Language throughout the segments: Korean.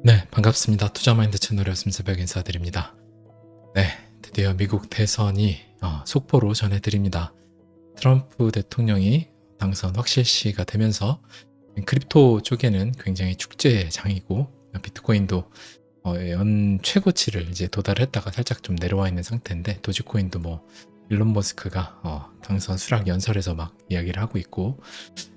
네, 반갑습니다. 투자마인드 채널의 연습새벽 인사드립니다. 네, 드디어 미국 대선이 속보로 전해드립니다. 트럼프 대통령이 당선 확실시가 되면서 크립토 쪽에는 굉장히 축제의 장이고, 비트코인도 연 최고치를 이제 도달했다가 살짝 좀 내려와 있는 상태인데, 도지코인도 뭐 일론 머스크가 당선 수락 연설에서 막 이야기를 하고 있고,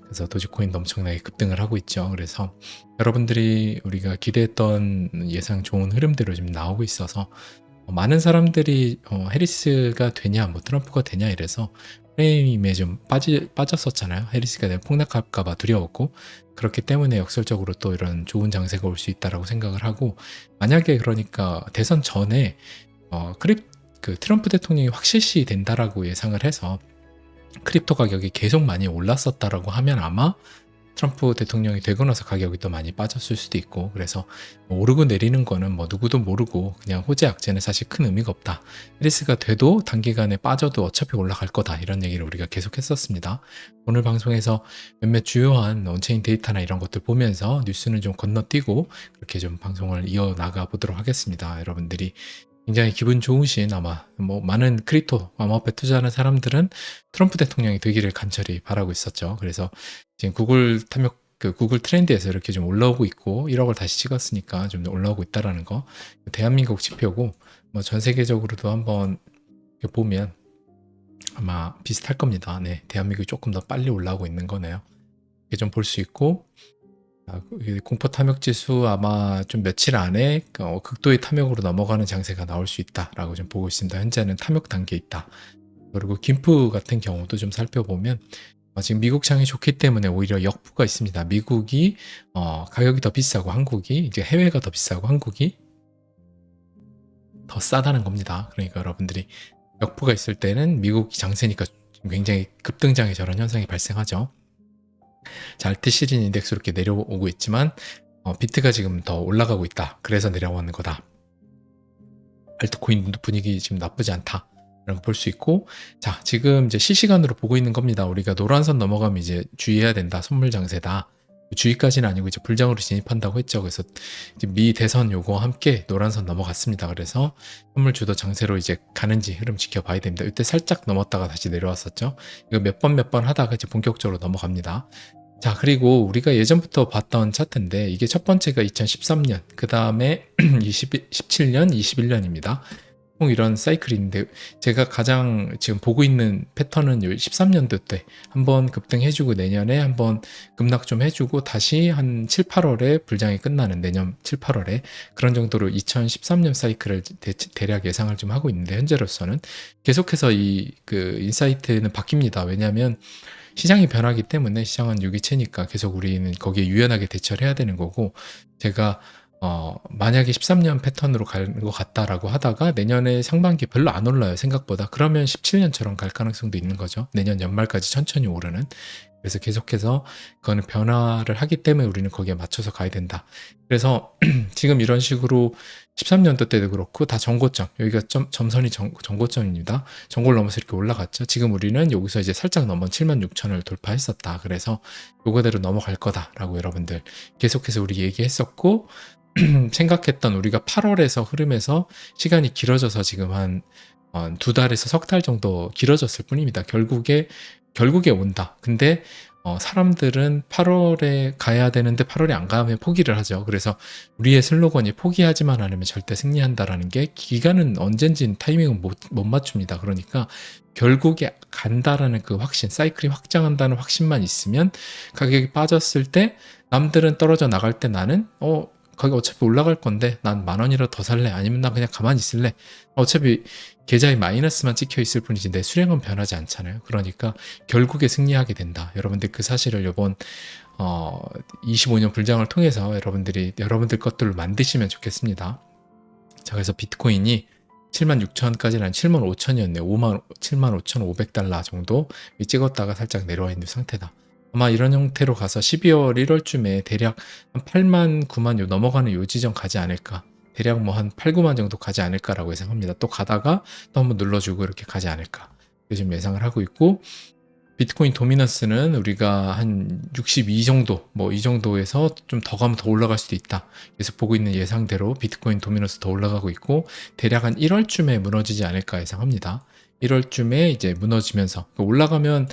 그래서 도지코인도 엄청나게 급등을 하고 있죠. 그래서 여러분들이 우리가 기대했던 예상 좋은 흐름대로 지금 나오고 있어서 많은 사람들이 해리스가 되냐, 뭐 트럼프가 되냐 이래서 프레임에 좀 빠졌었잖아요. 해리스가 되면 폭락할까봐 두려웠고, 그렇기 때문에 역설적으로 또 이런 좋은 장세가 올 수 있다라고 생각을 하고, 만약에 그러니까 대선 전에 그 트럼프 대통령이 확실시 된다라고 예상을 해서 크립토 가격이 계속 많이 올랐었다라고 하면 아마 트럼프 대통령이 되고 나서 가격이 또 많이 빠졌을 수도 있고, 그래서 뭐 오르고 내리는 거는 뭐 누구도 모르고 그냥 호재악재는 사실 큰 의미가 없다. 해리스가 돼도 단기간에 빠져도 어차피 올라갈 거다, 이런 얘기를 우리가 계속 했었습니다. 오늘 방송에서 몇몇 주요한 온체인 데이터나 이런 것들 보면서 뉴스는 좀 건너뛰고 그렇게 좀 방송을 이어나가 보도록 하겠습니다. 여러분들이 굉장히 기분 좋으신, 아마 뭐 많은 크립토 암호화폐 투자하는 사람들은 트럼프 대통령이 되기를 간절히 바라고 있었죠. 그래서 지금 구글 탐욕, 그 구글 트렌드에서 이렇게 좀 올라오고 있고 1억을 다시 찍었으니까 좀 올라오고 있다라는 거, 대한민국 지표고 뭐 전 세계적으로도 한번 보면 아마 비슷할 겁니다. 네, 대한민국이 조금 더 빨리 올라오고 있는 거네요. 이렇게 좀 볼 수 있고, 공포 탐욕 지수 아마 좀 며칠 안에 극도의 탐욕으로 넘어가는 장세가 나올 수 있다라고 좀 보고 있습니다. 현재는 탐욕 단계에 있다. 그리고 김프 같은 경우도 좀 살펴보면 지금 미국 장이 좋기 때문에 오히려 역부가 있습니다. 미국이 가격이 더 비싸고 한국이, 이제 해외가 더 비싸고 한국이 더 싸다는 겁니다. 그러니까 여러분들이 역부가 있을 때는 미국이 장세니까 굉장히 급등장의 저런 현상이 발생하죠. 자, 알트 시린 인덱스 이렇게 내려오고 있지만 비트가 지금 더 올라가고 있다. 그래서 내려오는 거다. 알트코인 분위기 지금 나쁘지 않다. 라고 볼 수 있고, 자, 지금 이제 실시간으로 보고 있는 겁니다. 우리가 노란선 넘어가면 이제 주의해야 된다. 선물 장세다. 주의까지는 아니고 이제 불장으로 진입한다고 했죠. 그래서 미 대선 요거 함께 노란선 넘어갔습니다. 그래서 선물 주도 장세로 이제 가는지 흐름 지켜봐야 됩니다. 이때 살짝 넘었다가 다시 내려왔었죠. 이거 몇 번 하다가 이제 본격적으로 넘어갑니다. 자, 그리고 우리가 예전부터 봤던 차트인데, 이게 첫 번째가 2013년, 그 다음에 17년, 21년입니다. 총 이런 사이클인데, 제가 가장 지금 보고 있는 패턴은 13년도 때 한번 급등해주고 내년에 한번 급락 좀 해주고 다시 한 7, 8월에 불장이 끝나는, 내년 7, 8월에 그런 정도로 2013년 사이클을 대략 예상을 좀 하고 있는데, 현재로서는 계속해서 그 인사이트는 바뀝니다. 왜냐하면 시장이 변하기 때문에, 시장은 유기체니까 계속 우리는 거기에 유연하게 대처를 해야 되는 거고, 제가 만약에 13년 패턴으로 갈 것 같다라고 하다가 내년에 상반기 별로 안 올라요, 생각보다. 그러면 17년처럼 갈 가능성도 있는 거죠. 내년 연말까지 천천히 오르는. 그래서 계속해서 그거는 변화를 하기 때문에 우리는 거기에 맞춰서 가야 된다. 그래서 지금 이런 식으로 13년도 때도 그렇고 다 정고점, 여기가 점선이 정고점입니다. 정고를 넘어서 이렇게 올라갔죠. 지금 우리는 여기서 이제 살짝 넘은 76,000을 돌파했었다. 그래서 요거대로 넘어갈 거다라고 여러분들 계속해서 우리 얘기했었고, 생각했던 우리가 8월에서 흐름에서 시간이 길어져서 지금 한 2달에서 석 달 정도 길어졌을 뿐입니다. 결국에 온다. 근데 사람들은 8월에 가야 되는데 8월에 안 가면 포기를 하죠. 그래서 우리의 슬로건이 포기하지만 않으면 절대 승리한다라는 게, 기간은 언젠진 타이밍은 못 맞춥니다. 그러니까 결국에 간다라는 그 확신, 사이클이 확장한다는 확신만 있으면, 가격이 빠졌을 때 남들은 떨어져 나갈 때 나는 거기 어차피 올라갈 건데 난 10,000원이라도 더 살래, 아니면 나 그냥 가만히 있을래, 어차피 계좌에 마이너스만 찍혀 있을 뿐이지 내 수량은 변하지 않잖아요. 그러니까 결국에 승리하게 된다. 여러분들 그 사실을 이번 25년 불장을 통해서 여러분들 것들을 만드시면 좋겠습니다. 자, 그래서 비트코인이 76,000까지는 75,000이었네요. 75,500달러 정도 찍었다가 살짝 내려와 있는 상태다. 아마 이런 형태로 가서 12월 1월쯤에 대략 한 8만, 9만 넘어가는 요 지점 가지 않을까. 대략 뭐 한 8, 9만 정도 가지 않을까라고 예상합니다. 또 가다가 또 한번 눌러주고 이렇게 가지 않을까. 요즘 예상을 하고 있고, 비트코인 도미넌스는 우리가 한 62 정도, 뭐 이 정도에서 좀 더 가면 더 올라갈 수도 있다. 계속 보고 있는 예상대로 비트코인 도미넌스 더 올라가고 있고, 대략 한 1월쯤에 무너지지 않을까 예상합니다. 1월쯤에 이제 무너지면서 올라가면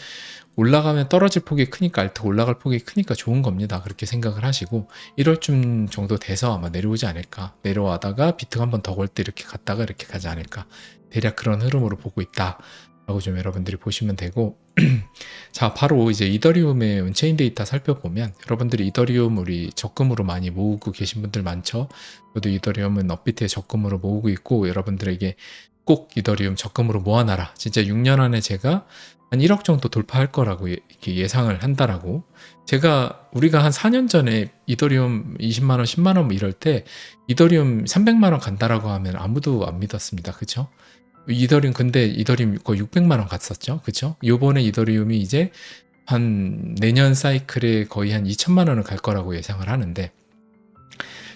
떨어질 폭이 크니까, 알트가 올라갈 폭이 크니까 좋은 겁니다. 그렇게 생각을 하시고 1월쯤 정도 돼서 아마 내려오지 않을까. 내려와다가 비트가 한 번 더 걸 때 이렇게 갔다가 이렇게 가지 않을까. 대략 그런 흐름으로 보고 있다 라고 좀 여러분들이 보시면 되고, 자, 바로 이제 이더리움의 온체인 데이터 살펴보면, 여러분들이 이더리움 우리 적금으로 많이 모으고 계신 분들 많죠. 저도 이더리움은 업비트에 적금으로 모으고 있고, 여러분들에게 꼭 이더리움 적금으로 모아놔라. 진짜 6년 안에 제가 한 1억 정도 돌파할 거라고 이렇게 예상을 한다라고. 우리가 한 4년 전에 이더리움 20만 원, 10만 원 이럴 때 이더리움 300만 원 간다라고 하면 아무도 안 믿었습니다. 그쵸? 근데 이더리움 거의 600만 원 갔었죠. 그쵸? 요번에 이더리움이 이제 한 내년 사이클에 거의 한 2천만 원을 갈 거라고 예상을 하는데,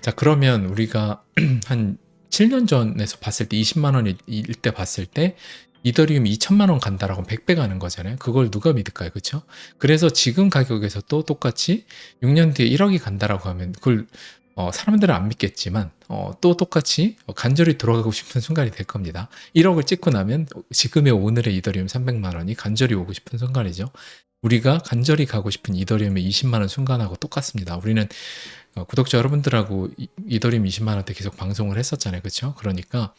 자, 그러면 우리가 한 7년 전에서 봤을 때 20만 원일 때 봤을 때 이더리움이 2천만 원 간다라고 하면 100배 가는 거잖아요. 그걸 누가 믿을까요? 그쵸? 그래서 지금 가격에서 또 똑같이 6년 뒤에 1억이 간다라고 하면 그걸 사람들은 안 믿겠지만 또 똑같이 간절히 돌아가고 싶은 순간이 될 겁니다. 1억을 찍고 나면 지금의 오늘의 이더리움 300만 원이 간절히 오고 싶은 순간이죠. 우리가 간절히 가고 싶은 이더리움의 20만 원 순간하고 똑같습니다. 우리는 구독자 여러분들하고 이더리움 20만 원대 계속 방송을 했었잖아요. 그렇죠? 그러니까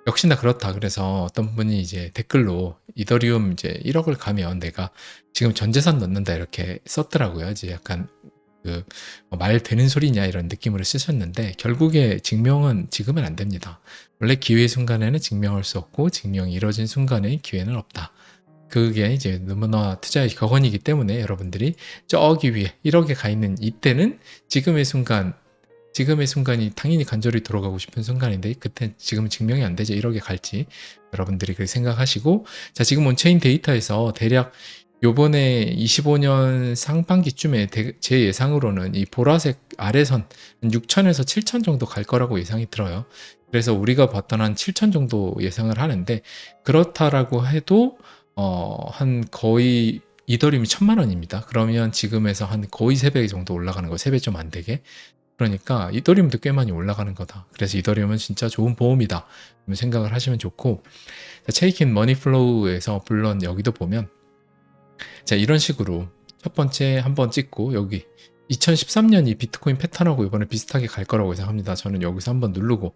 역시나 그렇다. 그래서 어떤 분이 이제 댓글로 이더리움 이제 1억을 가면 내가 지금 전 재산 넣는다 이렇게 썼더라고요. 이제 약간 말 되는 소리냐 이런 느낌으로 쓰셨는데, 결국에 증명은 지금은 안 됩니다. 원래 기회 순간에는 증명할 수 없고 증명이 이뤄진 순간에 기회는 없다. 그게 이제 너무나 투자의 격언이기 때문에 여러분들이 저기 위에 1억에 가 있는 이때는 지금의 순간이 당연히 간절히 돌아가고 싶은 순간인데, 그때 지금 증명이 안 되죠. 1억에 갈지. 여러분들이 그렇게 생각하시고, 자, 지금 온체인 데이터에서 대략 요번에 25년 상반기쯤에 제 예상으로는 이 보라색 아래선 6천에서 7천 정도 갈 거라고 예상이 들어요. 그래서 우리가 봤던 한 7천 정도 예상을 하는데, 그렇다라고 해도 한 거의 이더리움이 1,000만 원입니다. 그러면 지금에서 한 거의 3배 정도 올라가는 거, 3배 좀 안 되게. 그러니까 이더리움도 꽤 많이 올라가는 거다. 그래서 이더리움은 진짜 좋은 보험이다. 생각을 하시면 좋고, 체이킨 머니플로우에서 물론 여기도 보면, 자, 이런 식으로 첫 번째 한번 찍고, 여기 2013년 이 비트코인 패턴하고 이번에 비슷하게 갈 거라고 예상합니다. 저는 여기서 한번 누르고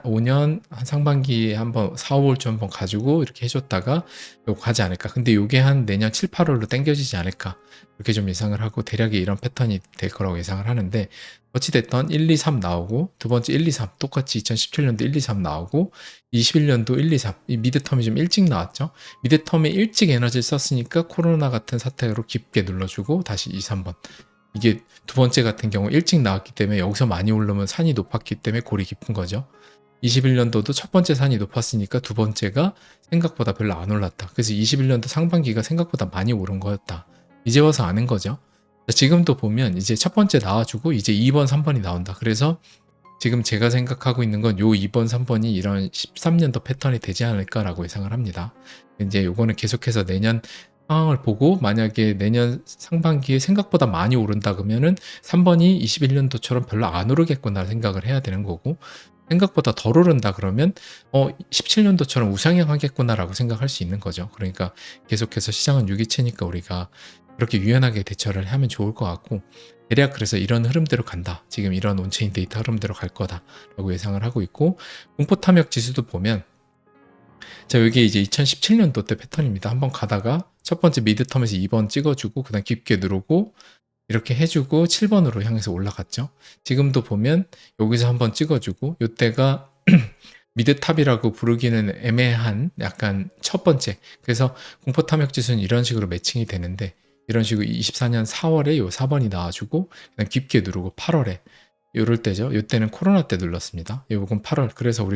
5년 한 상반기에 한번 4, 5월쯤 한번 가지고 이렇게 해줬다가 요거 가지 않을까. 근데 요게 한 내년 7, 8월로 당겨지지 않을까. 이렇게 좀 예상을 하고, 대략의 이런 패턴이 될 거라고 예상을 하는데, 어찌됐던 1, 2, 3 나오고, 두 번째 1, 2, 3 똑같이 2017년도 1, 2, 3 나오고, 21년도 1, 2, 3 이 미드텀이 좀 일찍 나왔죠. 미드텀에 일찍 에너지를 썼으니까 코로나 같은 사태로 깊게 눌러주고 다시 2, 3번. 이게 두 번째 같은 경우 일찍 나왔기 때문에 여기서 많이 오르면 산이 높았기 때문에 골이 깊은 거죠. 21년도도 첫 번째 산이 높았으니까 두 번째가 생각보다 별로 안 올랐다. 그래서 21년도 상반기가 생각보다 많이 오른 거였다. 이제 와서 아는 거죠. 지금도 보면 이제 첫 번째 나와주고 이제 2번, 3번이 나온다. 그래서 지금 제가 생각하고 있는 건 요 2번, 3번이 이런 13년도 패턴이 되지 않을까라고 예상을 합니다. 이제 요거는 계속해서 내년 상황을 보고, 만약에 내년 상반기에 생각보다 많이 오른다 그러면은 3번이 21년도처럼 별로 안 오르겠구나 생각을 해야 되는 거고, 생각보다 덜 오른다 그러면 17년도처럼 우상향하겠구나라고 생각할 수 있는 거죠. 그러니까 계속해서 시장은 유기체니까 우리가 그렇게 유연하게 대처를 하면 좋을 것 같고, 대략 그래서 이런 흐름대로 간다. 지금 이런 온체인 데이터 흐름대로 갈 거다라고 예상을 하고 있고, 공포 탐욕 지수도 보면, 자, 여기 이제 2017년도 때 패턴입니다. 한번 가다가 첫 번째 미드텀에서 2번 찍어주고, 그 다음 깊게 누르고 이렇게 해주고 7번으로 향해서 올라갔죠. 지금도 보면 여기서 한번 찍어주고, 요때가 미드탑이라고 부르기는 애매한 약간 첫 번째. 그래서 공포 탐욕 지수는 이런 식으로 매칭이 되는데, 이런 식으로 24년 4월에 요 4번이 나와주고, 그다음 깊게 누르고 8월에 요럴 때죠. 요때는 코로나 때 눌렀습니다. 요건 8월. 그래서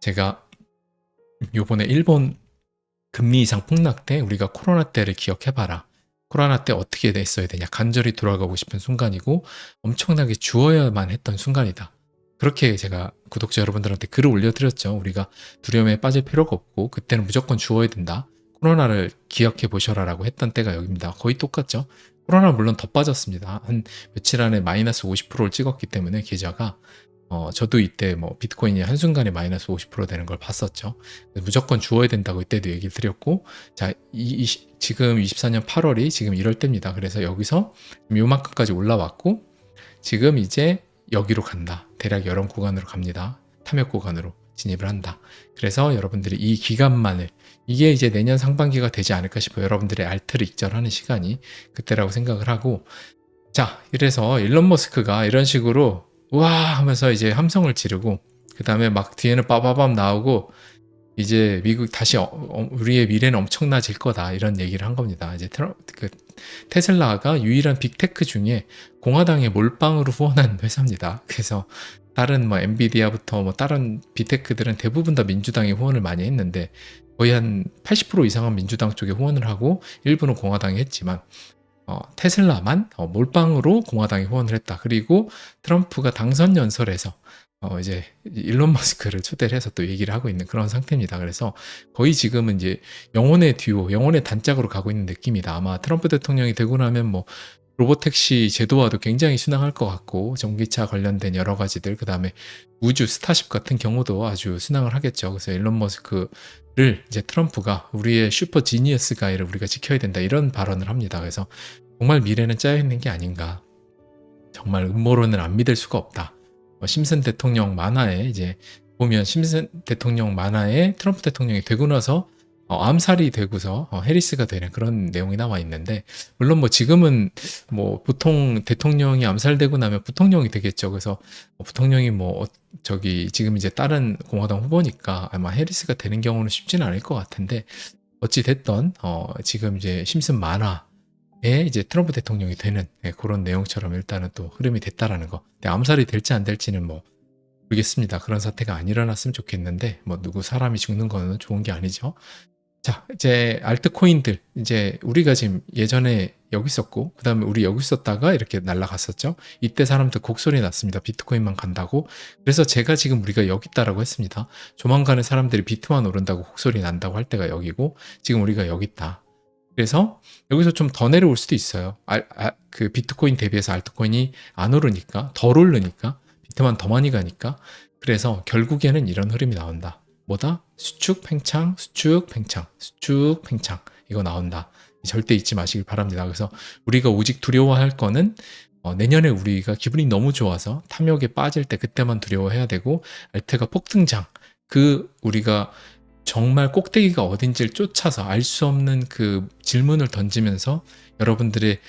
제가 요번에 일본 금리 인상 폭락 때 우리가 코로나 때를 기억해봐라. 코로나 때 어떻게 됐어야 되냐. 간절히 돌아가고 싶은 순간이고 엄청나게 주어야만 했던 순간이다. 그렇게 제가 구독자 여러분들한테 글을 올려드렸죠. 우리가 두려움에 빠질 필요가 없고 그때는 무조건 주어야 된다. 코로나를 기억해 보셔라라고 했던 때가 여기입니다. 거의 똑같죠. 코로나 물론 더 빠졌습니다. 한 며칠 안에 마이너스 50%를 찍었기 때문에 계좌가 저도 이때 뭐 비트코인이 한순간에 마이너스 50% 되는 걸 봤었죠. 무조건 주어야 된다고 이때도 얘기를 드렸고, 자, 지금 24년 8월이 지금 이럴 때입니다. 그래서 여기서 요만큼까지 올라왔고, 지금 이제 여기로 간다. 대략 이런 구간으로 갑니다. 탐욕 구간으로 진입을 한다. 그래서 여러분들이 이 기간만을, 이게 이제 내년 상반기가 되지 않을까 싶어요. 여러분들의 알트를 익절하는 시간이 그때라고 생각을 하고, 자, 이래서 일론 머스크가 이런 식으로 와 하면서 이제 함성을 지르고, 그 다음에 막 뒤에는 빠바밤 나오고, 이제 미국 다시 우리의 미래는 엄청나질 거다 이런 얘기를 한 겁니다. 이제 테슬라가 유일한 빅테크 중에 공화당의 몰빵으로 후원한 회사입니다. 그래서 다른 뭐 엔비디아부터 뭐 다른 빅테크들은 대부분 다 민주당에 후원을 많이 했는데, 거의 한 80% 이상은 민주당 쪽에 후원을 하고 일부는 공화당이 했지만, 테슬라만 몰빵으로 공화당이 후원을 했다. 그리고 트럼프가 당선 연설에서 이제 일론 머스크를 초대를 해서 또 얘기를 하고 있는 그런 상태입니다. 그래서 거의 지금은 이제 영혼의 듀오, 영혼의 단짝으로 가고 있는 느낌이다. 아마 트럼프 대통령이 되고 나면 뭐 로보택시 제도화도 굉장히 순항할 것 같고, 전기차 관련된 여러 가지들, 그 다음에 우주 스타쉽 같은 경우도 아주 순항을 하겠죠. 그래서 일론 머스크를 이제 트럼프가 우리의 슈퍼 지니어스 가이를 우리가 지켜야 된다 이런 발언을 합니다. 그래서 정말 미래는 짜여 있는 게 아닌가. 정말 음모론을 안 믿을 수가 없다. 심슨 대통령 만화에 이제 보면, 심슨 대통령 만화에 트럼프 대통령이 되고 나서 암살이 되고서 해리스가 되는 그런 내용이 나와 있는데, 물론 뭐 지금은 뭐 보통 대통령이 암살되고 나면 부통령이 되겠죠. 그래서 부통령이 뭐 저기 지금 이제 다른 공화당 후보니까 아마 해리스가 되는 경우는 쉽지는 않을 것 같은데, 어찌 됐던 지금 이제 심슨 만화에 이제 트럼프 대통령이 되는 그런 내용처럼 일단은 또 흐름이 됐다라는 거. 근데 암살이 될지 안 될지는 뭐 모르겠습니다. 그런 사태가 안 일어났으면 좋겠는데, 뭐 누구 사람이 죽는 거는 좋은 게 아니죠. 자, 이제 알트코인들, 이제 우리가 지금 예전에 여기 있었고, 그 다음에 우리 여기 있었다가 이렇게 날아갔었죠. 이때 사람들 곡소리 났습니다. 비트코인만 간다고. 그래서 제가 지금 우리가 여기 있다라고 했습니다. 조만간에 사람들이 비트만 오른다고 곡소리 난다고 할 때가 여기고, 지금 우리가 여기 있다. 그래서 여기서 좀 더 내려올 수도 있어요. 그 비트코인 대비해서 알트코인이 안 오르니까, 덜 오르니까, 비트만 더 많이 가니까. 그래서 결국에는 이런 흐름이 나온다. 뭐다? 수축, 팽창, 수축, 팽창, 수축, 팽창. 이거 나온다. 절대 잊지 마시길 바랍니다. 그래서 우리가 오직 두려워할 거는 내년에 우리가 기분이 너무 좋아서 탐욕에 빠질 때 그때만 두려워해야 되고, 알트가 폭등장, 우리가 정말 꼭대기가 어딘지를 쫓아서 알 수 없는 그 질문을 던지면서 여러분들의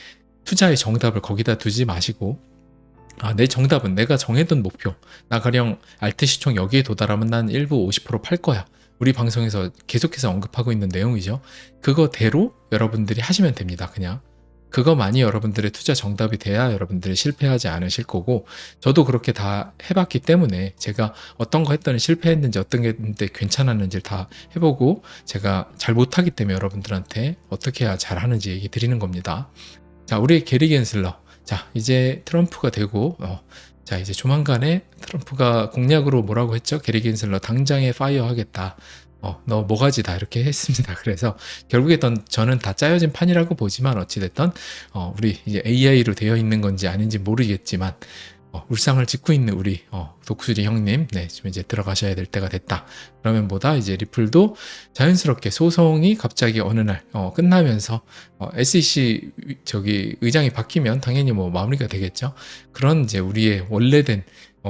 투자의 정답을 거기다 두지 마시고, 내 정답은 내가 정해둔 목표. 나 가령 알트 시총 여기에 도달하면 난 일부 50%팔 거야. 우리 방송에서 계속해서 언급하고 있는 내용이죠. 그거대로 여러분들이 하시면 됩니다. 그냥 그거만이 여러분들의 투자 정답이 돼야 여러분들이 실패하지 않으실 거고, 저도 그렇게 다 해봤기 때문에 제가 어떤 거 했더니 실패했는지 어떤 게 했는데 괜찮았는지 다 해보고, 제가 잘 못하기 때문에 여러분들한테 어떻게 해야 잘하는지 얘기 드리는 겁니다. 자, 우리 게리 겐슬러. 자, 이제 트럼프가 되고, 자, 이제 조만간에 트럼프가 공약으로 뭐라고 했죠? 게리 겐슬러 당장에 파이어 하겠다. 너 모가지다 이렇게 했습니다. 그래서 결국에 저는 다 짜여진 판이라고 보지만, 어찌됐든 우리 이제 AI로 되어 있는 건지 아닌지 모르겠지만, 울상을 짓고 있는 우리 독수리 형님, 네, 지금 이제 들어가셔야 될 때가 됐다. 그러면 뭐다? 이제 리플도 자연스럽게 소송이 갑자기 어느 날 끝나면서 SEC 저기 의장이 바뀌면 당연히 뭐 마무리가 되겠죠. 그런 이제 우리의 원래된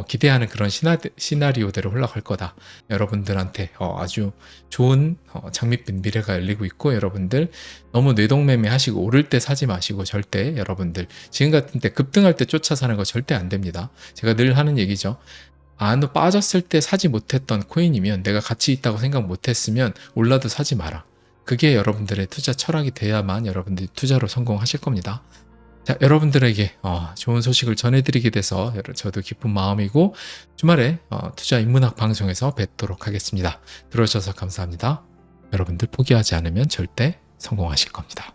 기대하는 그런 시나리오대로 흘러갈 거다. 여러분들한테 아주 좋은 장밋빛 미래가 열리고 있고, 여러분들 너무 뇌동매매 하시고 오를 때 사지 마시고, 절대 여러분들 지금 같은 때 급등할 때 쫓아 사는 거 절대 안 됩니다. 제가 늘 하는 얘기죠. 빠졌을 때 사지 못했던 코인이면, 내가 가치 있다고 생각 못했으면 올라도 사지 마라. 그게 여러분들의 투자 철학이 돼야만 여러분들이 투자로 성공하실 겁니다. 자, 여러분들에게 좋은 소식을 전해드리게 돼서 저도 기쁜 마음이고, 주말에 투자 인문학 방송에서 뵙도록 하겠습니다. 들어주셔서 감사합니다. 여러분들 포기하지 않으면 절대 성공하실 겁니다.